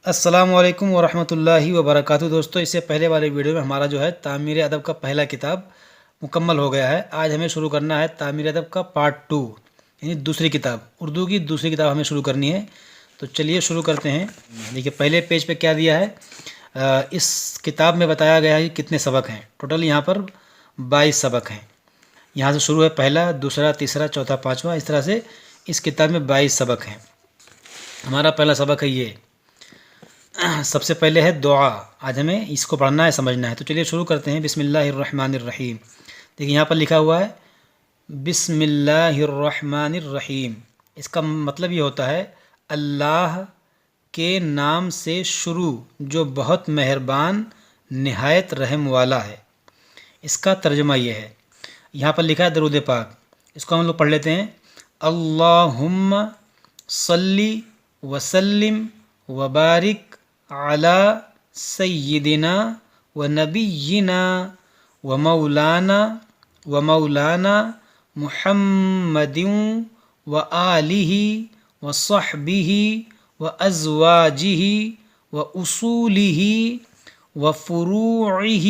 السلام علیکم ورحمۃ اللہ وبرکاتہ۔ دوستو، اس سے پہلے والے ویڈیو میں ہمارا جو ہے تعمیر ادب کا پہلا کتاب مکمل ہو گیا ہے۔ آج ہمیں شروع کرنا ہے تعمیر ادب کا پارٹ 2، یعنی دوسری کتاب، اردو کی دوسری کتاب ہمیں شروع کرنی ہے۔ تو چلیے شروع کرتے ہیں۔ دیکھیے پہلے پیج پہ کیا دیا ہے۔ اس کتاب میں بتایا گیا ہے کہ کتنے سبق ہیں۔ ٹوٹل یہاں پر 22 سبق ہیں۔ یہاں سے شروع ہے پہلا، دوسرا، تیسرا، چوتھا، پانچواں، اس طرح سے اس کتاب میں 22 سبق ہیں۔ ہمارا پہلا سبق ہے یہ۔ سب سے پہلے ہے دعا۔ آج ہمیں اس کو پڑھنا ہے، سمجھنا ہے۔ تو چلیے شروع کرتے ہیں۔ بسم اللہ الرحمن الرحیم۔ دیکھیے یہاں پر لکھا ہوا ہے بسم اللہ الرحمن الرحیم۔ اس کا مطلب یہ ہوتا ہے اللہ کے نام سے شروع جو بہت مہربان نہایت رحم والا ہے۔ اس کا ترجمہ یہ ہے۔ یہاں پر لکھا ہے درود پاک۔ اس کو ہم لوگ پڑھ لیتے ہیں۔ اللہم صلی وسلم وبارک علی سیدنا و نبینا و مولانا محمد و آلہ و صحبہ و ازواجہ و اصولہ و فروعہ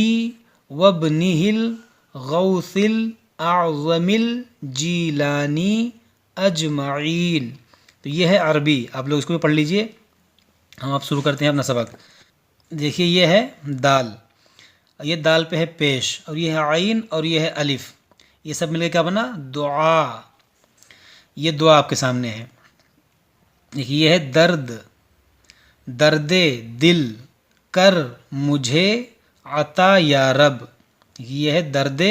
و ابنہ الغوث الاعظم الجیلانی اجمعین۔ تو یہ ہے عربی، آپ لوگ اس کو بھی پڑھ لیجئے۔ ہم اب شروع کرتے ہیں اپنا سبق۔ دیکھیے یہ ہے دال، یہ دال پہ ہے پیش، اور یہ ہے عین، اور یہ ہے الف۔ یہ سب مل کے کیا بنا؟ دعا۔ یہ دعا آپ کے سامنے ہے۔ دیکھیے یہ ہے درد، درد دل کر مجھے عطا یا رب۔ یہ ہے درد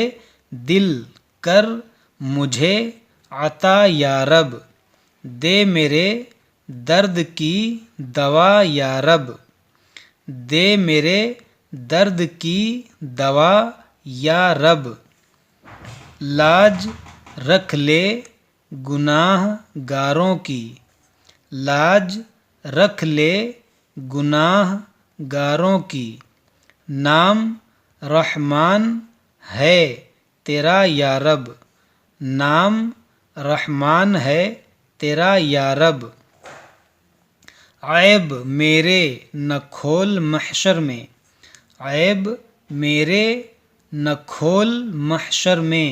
دل کر مجھے عطا یا رب، دے میرے درد کی دوا یا رب، دے میرے درد کی دوا یا رب، لاج رکھ لے گناہ گاروں کی، لاج رکھ لے گناہ گاروں کی، نام رحمان ہے تیرا یا رب، نام رحمان ہے تیرا یا رب، عیب میرے نہ کھول محشر میں، عیب میرے نہ کھول محشر میں،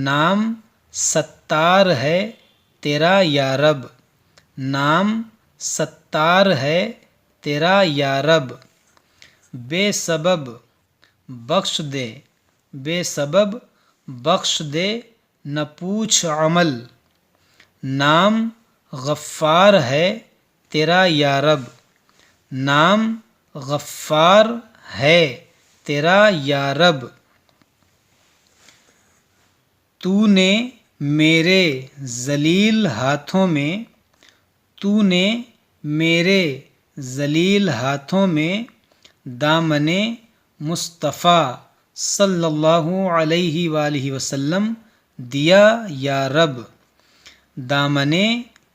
نام ستار ہے تیرا یا رب، نام ستار ہے تیرا یا رب، بے سبب بخش دے، بے سبب بخش دے نہ پوچھ عمل، نام غفار ہے تیرا یا رب، نام غفار ہے تیرا یا رب، تو نے میرے ذلیل ہاتھوں میں، تو نے میرے ذلیل ہاتھوں میں دامن مصطفیٰ صلی اللہ علیہ وآلہ وسلم دیا یا رب، دامن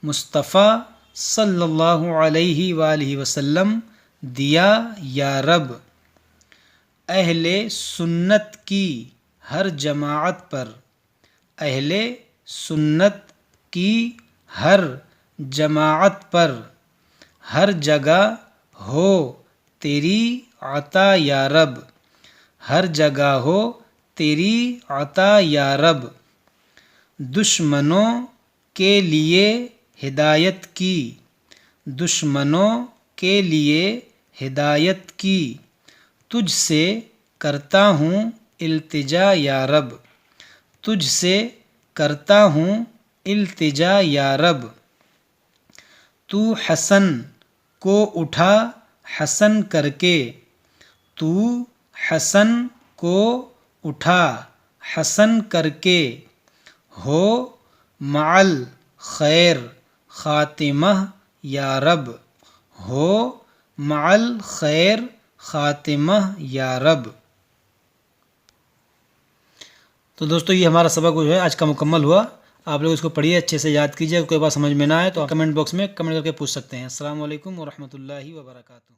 مصطفیٰ صلی اللہ علیہ وآلہ وسلم دیا یا رب، اہل سنت کی ہر جماعت پر، اہل سنت کی ہر جماعت پر ہر جگہ ہو تیری عطا یا رب، ہر جگہ ہو تیری عطا یا رب، دشمنوں کے لیے ہدایت کی، دشمنوں کے لیے ہدایت کی، تجھ سے کرتا ہوں التجا یا رب، تجھ سے کرتا ہوں التجا یا رب، تو حسن کو اٹھا حسن کر کے، تو حسن کو اٹھا حسن کر کے، ہو مع الخیر خاتمہ یا رب، ہو مع الخیر خاتمہ یا رب۔ تو دوستو یہ ہمارا سبق جو ہے آج کا مکمل ہوا۔ آپ لوگ اس کو پڑھیے، اچھے سے یاد کیجیے۔ کوئی بات سمجھ میں نہ آئے تو کمنٹ باکس میں کمنٹ کر کے پوچھ سکتے ہیں۔ السلام علیکم ورحمۃ اللہ وبرکاتہ۔